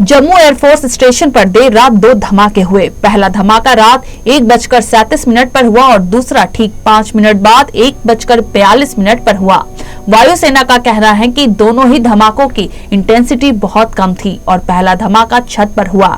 Jammu air force station पर देर रात 2 धमाके हुए। पहला धमाका रात 1:37 पर हुआ और दूसरा ठीक 5 मिनट बाद 1:42 पर हुआ। वायुसेना का कहना है कि दोनों ही धमाकों की इंटेंसिटी बहुत कम थी और पहला धमाका छत पर हुआ,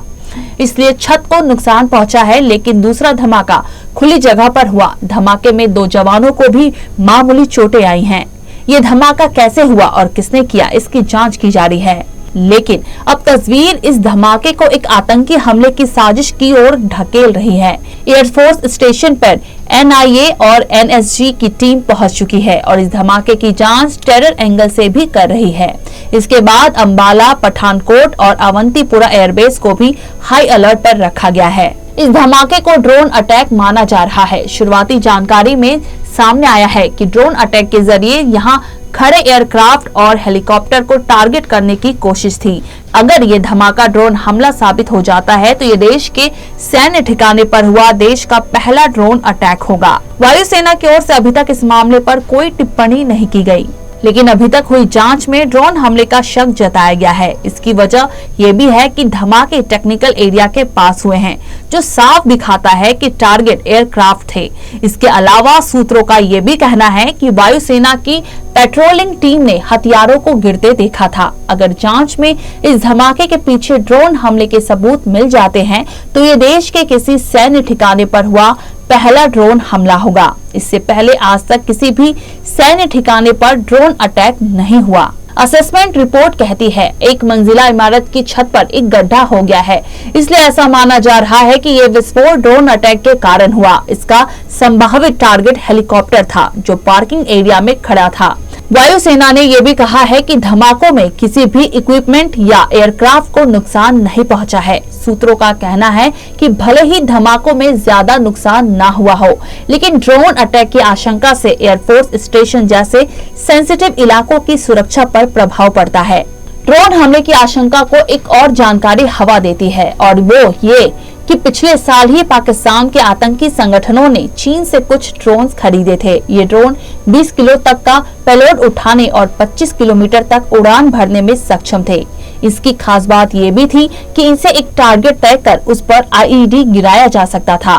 इसलिए छत को नुकसान पहुंचा है, लेकिन दूसरा धमाका खुली जगह पर हुआ। धमाके में 2 जवानों को भी मामूली चोटें आई हैं। ये धमाका कैसे हुआ और किसने किया, इसकी जांच की जा रही है, लेकिन अब तस्वीर इस धमाके को एक आतंकी हमले की साजिश की ओर ढकेल रही है। एयरफोर्स स्टेशन पर NIA और NSG की टीम पहुंच चुकी है और इस धमाके की जांच टेरर एंगल से भी कर रही है। इसके बाद अंबाला, पठानकोट और अवंतीपुरा एयरबेस को भी हाई अलर्ट पर रखा गया है। इस धमाके को ड्रोन अटैक माना जा रहा है। शुरुआती जानकारी में सामने आया है कि ड्रोन अटैक के जरिए यहां खड़े एयरक्राफ्ट और हेलीकॉप्टर को टारगेट करने की कोशिश थी। अगर ये धमाका ड्रोन हमला साबित हो जाता है तो ये देश के सैन्य ठिकाने पर हुआ देश का पहला ड्रोन अटैक होगा। वायुसेना की ओर से अभी तक इस मामले पर कोई टिप्पणी नहीं की गई, लेकिन अभी तक हुई जांच में ड्रोन हमले का शक जताया गया है। इसकी वजह ये भी है कि धमाके टेक्निकल एरिया के पास हुए हैं, जो साफ दिखाता है कि टारगेट एयरक्राफ्ट थे। इसके अलावा सूत्रों का ये भी कहना है कि वायुसेना की पेट्रोलिंग टीम ने हथियारों को गिरते देखा था। अगर जांच में इस धमाके के पीछे ड्रोन हमले के सबूत मिल जाते हैं तो ये देश के किसी सैन्य ठिकाने पर हुआ पहला ड्रोन हमला होगा। इससे पहले आज तक किसी भी सैन्य ठिकाने पर ड्रोन अटैक नहीं हुआ। असेसमेंट रिपोर्ट कहती है 1 मंजिला इमारत की छत पर एक गड्ढा हो गया है, इसलिए ऐसा माना जा रहा है कि ये विस्फोट ड्रोन अटैक के कारण हुआ। इसका संभावित टारगेट हेलीकॉप्टर था जो पार्किंग एरिया में खड़ा था। वायुसेना ने यह भी कहा है कि धमाकों में किसी भी इक्विपमेंट या एयरक्राफ्ट को नुकसान नहीं पहुंचा है। सूत्रों का कहना है कि भले ही धमाकों में ज्यादा नुकसान न हुआ हो, लेकिन ड्रोन अटैक की आशंका से एयरफोर्स स्टेशन जैसे सेंसिटिव इलाकों की सुरक्षा पर प्रभाव पड़ता है। ड्रोन हमले की आशंका को एक और जानकारी हवा देती है और वो ये कि पिछले साल ही पाकिस्तान के आतंकी संगठनों ने चीन से कुछ ड्रोन खरीदे थे। ये ड्रोन 20 किलो तक का पेलोड उठाने और 25 किलोमीटर तक उड़ान भरने में सक्षम थे। इसकी खास बात ये भी थी कि इनसे एक टारगेट तय कर उस पर IED गिराया जा सकता था।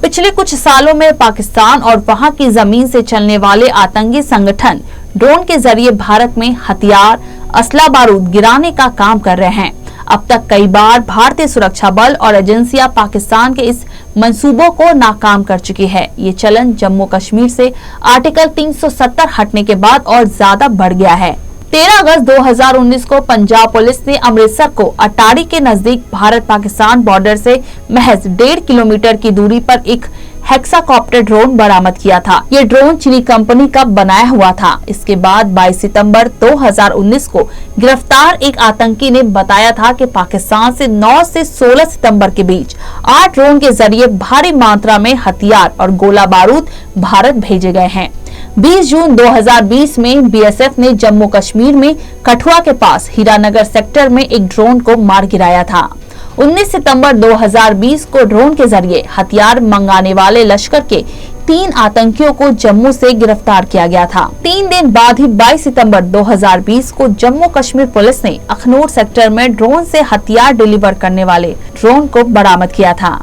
पिछले कुछ सालों में पाकिस्तान और वहां की जमीन से चलने वाले आतंकी संगठन ड्रोन के जरिए भारत में हथियार, असला बारूद गिराने का काम कर रहे हैं। अब तक कई बार भारतीय सुरक्षा बल और एजेंसियां पाकिस्तान के इस मंसूबों को नाकाम कर चुकी है। ये चलन जम्मू कश्मीर से आर्टिकल 370 हटने के बाद और ज्यादा बढ़ गया है। 13 अगस्त 2019 को पंजाब पुलिस ने अमृतसर को अटारी के नजदीक भारत पाकिस्तान बॉर्डर से महज 1.5 किलोमीटर की दूरी पर एक हेक्साकॉप्टर ड्रोन बरामद किया था। ये ड्रोन चीनी कंपनी का बनाया हुआ था। इसके बाद 22 सितंबर 2019 को गिरफ्तार एक आतंकी ने बताया था कि पाकिस्तान से 9 से 16 सितंबर के बीच 8 ड्रोन के जरिए भारी मात्रा में हथियार और गोला बारूद भारत भेजे गए हैं। 20 जून 2020 में BSF ने जम्मू कश्मीर में कठुआ के पास हीरानगर सेक्टर में एक ड्रोन को मार गिराया था। 19 सितंबर 2020 को ड्रोन के जरिए हथियार मंगाने वाले लश्कर के 3 आतंकियों को जम्मू से गिरफ्तार किया गया था। 3 दिन बाद ही 22 सितंबर 2020 को जम्मू कश्मीर पुलिस ने अखनूर सेक्टर में ड्रोन से हथियार डिलीवर करने वाले ड्रोन को बरामद किया था।